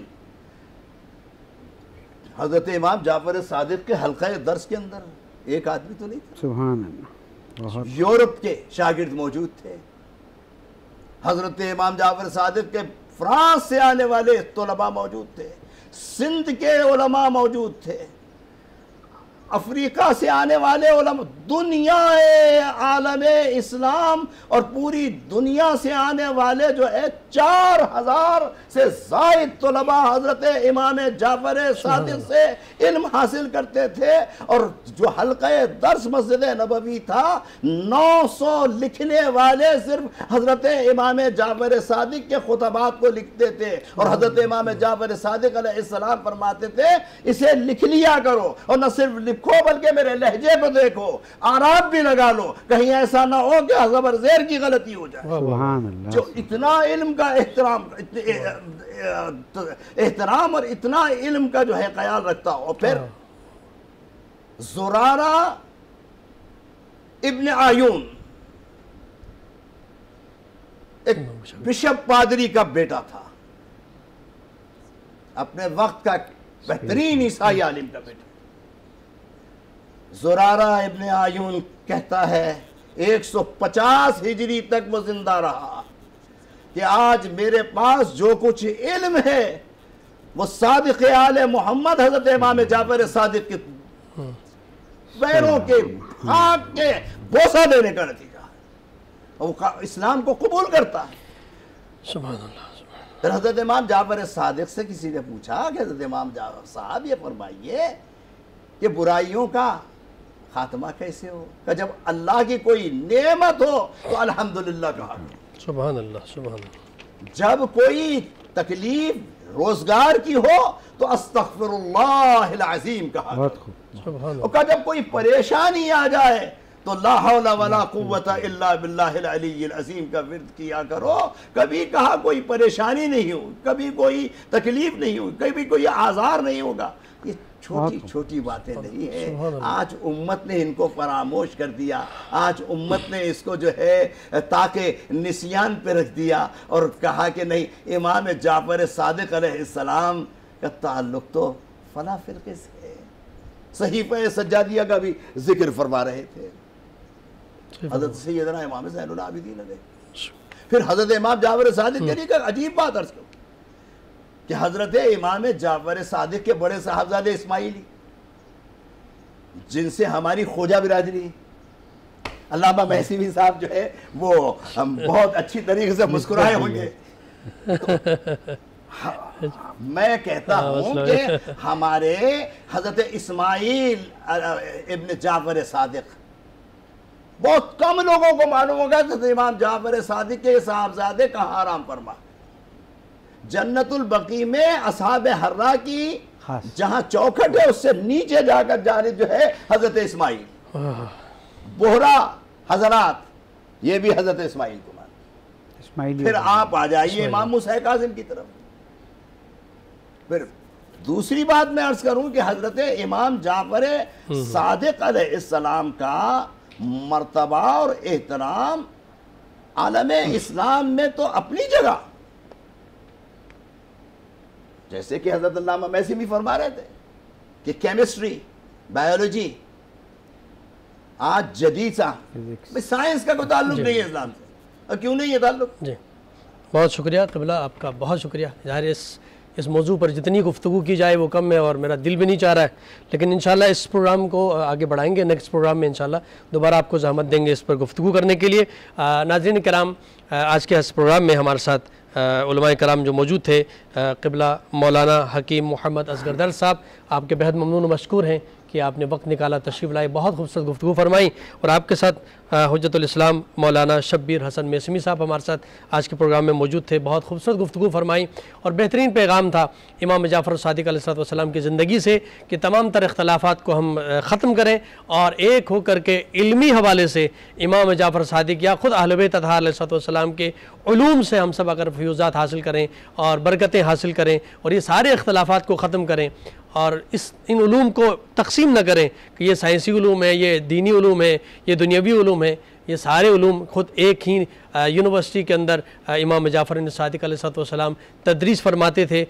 حضرت امام جعفر صادق کے حلقہ درس کے اندر ایک آدمی تو نہیں تھا. سبحان اللہ. یورپ کے شاگرد موجود تھے. حضرت امام جعفر صادق کے فرانس سے آنے والے طلباء موجود تھے، سندھ کے علماء موجود تھے، افریقہ سے آنے والے علماء، دنیا عالم اسلام اور پوری دنیا سے آنے والے جو ہے 4000 سے زائد طلباء حضرت امام جعفر صادق سے علم حاصل کرتے تھے. اور جو حلقہ درس مسجد نبوی تھا 900 لکھنے والے صرف حضرت امام جعفر صادق کے خطبات کو لکھتے تھے. اور حضرت امام جعفر صادق علیہ السلام فرماتے تھے اسے لکھ لیا کرو، اور نہ صرف لکھو بلکہ میرے لہجے پہ دیکھو، اعراب بھی لگا لو، کہیں ایسا نہ ہو کہ زبر زیر کی غلطی ہو جائے. سبحان اللہ. جو اتنا علم کا احترام اور اتنا علم کا جو ہے خیال رکھتا ہو. پھر زرارہ ابن عیون ایک بشپ پادری کا بیٹا تھا، اپنے وقت کا بہترین عیسائی عالم کا بیٹا. زرارہ ابن عیون کہتا ہے 150 ہجری تک وہ زندہ رہا کہ آج میرے پاس جو کچھ علم ہے وہ صادق آل محمد حضرت امام جعفر صادق کے پیروں کے خاک کے بوسہ دینے کا نتیجہ ہے. وہ اسلام کو قبول کرتا ہے. سبحان اللہ. پھر حضرت امام جعفر صادق سے کسی نے پوچھا کہ حضرت امام جعفر صاحب یہ فرمائیے کہ برائیوں کا خاتمہ کیسے ہو؟ کہ جب اللہ کی کوئی نعمت ہو تو الحمدللہ کہا. سبحان اللہ سبحان اللہ. جب کوئی تکلیف روزگار کی ہو تو استغفر اللہ العظیم کہا. سبحان اور کہ جب کوئی پریشانی آ جائے تو لا حول ولا قوت الا باللہ العلی العظیم کا ورد کیا کرو. کبھی کہا کوئی پریشانی نہیں ہو، کبھی کوئی تکلیف نہیں ہو، کبھی کوئی آزار نہیں ہوگا. یہ چھوٹی چھوٹی باتیں نہیں ہیں. آج امت نے ان کو فراموش کر دیا. آج امت نے اس کو جو ہے تاکہ نسیان پہ رکھ دیا اور کہا کہ نہیں امام جعفر صادق علیہ السلام کا تعلق تو فلاں فرقے سے ہے. صحیفہ سجادیہ کا بھی ذکر فرما رہے تھے. حضرت سیدنا امام زین العابدین علیہ. پھر حضرت امام جعفر صادق کے لیے ایک عجیب بات عرض کروں کہ حضرت امام جعفر صادق کے بڑے صاحبزادے اسماعیلی جن سے ہماری خوجہ برادری علامہ محسوی صاحب جو ہے وہ بہت اچھی طریقے سے مسکرائے ہوں گے. میں کہتا ہوں کہ ہمارے حضرت اسماعیل ابن جعفر صادق بہت کم لوگوں کو معلوم ہوگا کہ امام جعفر صادق کے صاحبزادے کہاں آرام فرما. جنت البقیع میں اصحاب حرہ کی جہاں چوکھٹ ہے اس سے نیچے جا کر جانب جو ہے حضرت اسماعیل بہرا حضرات یہ بھی حضرت اسماعیل کو مان. پھر آپ آ جائیے امام موسیٰ کاظم کی طرف. پھر دوسری بات میں عرض کروں کہ حضرت امام جعفر صادق علیہ السلام کا مرتبہ اور احترام عالم اسلام میں تو اپنی جگہ، جیسے کہ حضرت علامہ محسوی فرما رہے تھے کہ کیمسٹری، بایولوجی آج جدید سائنس کا کوئی تعلق نہیں ہے اسلام سے. اور کیوں نہیں ہے تعلق؟ جی بہت شکریہ قبلہ، آپ کا بہت شکریہ. ظاہر اس موضوع پر جتنی گفتگو کی جائے وہ کم ہے اور میرا دل بھی نہیں چاہ رہا ہے، لیکن انشاءاللہ اس پروگرام کو آگے بڑھائیں گے. نیکسٹ پروگرام میں انشاءاللہ دوبارہ آپ کو زحمت دیں گے اس پر گفتگو کرنے کے لیے. ناظرین کرام، آج کے اس پروگرام میں ہمارے ساتھ علماء کرام جو موجود تھے، قبلہ مولانا حکیم محمد اصغر درد صاحب، آپ کے بہت ممنون و مشکور ہیں کہ آپ نے وقت نکالا، تشریف لائے، بہت خوبصورت گفتگو فرمائی. اور آپ کے ساتھ حجت الاسلام مولانا شبیر حسن میسمی صاحب ہمارے ساتھ آج کے پروگرام میں موجود تھے، بہت خوبصورت گفتگو فرمائی اور بہترین پیغام تھا امام جعفر صادق علیہ السلام کی زندگی سے کہ تمام تر اختلافات کو ہم ختم کریں اور ایک ہو کر کے علمی حوالے سے امام جعفر صادق یا خود اہل بیت اطہار علیہ السلام کے علوم سے ہم سب اگر فیوزات حاصل کریں اور برکتیں حاصل کریں اور یہ سارے اختلافات کو ختم کریں اور ان علوم کو تقسیم نہ کریں کہ یہ سائنسی علوم ہے، یہ دینی علوم ہے، یہ دنیاوی علوم ہے. یہ سارے علوم خود ایک ہی یونیورسٹی کے اندر امام جعفر صادق علیہ السلام تدریس فرماتے تھے.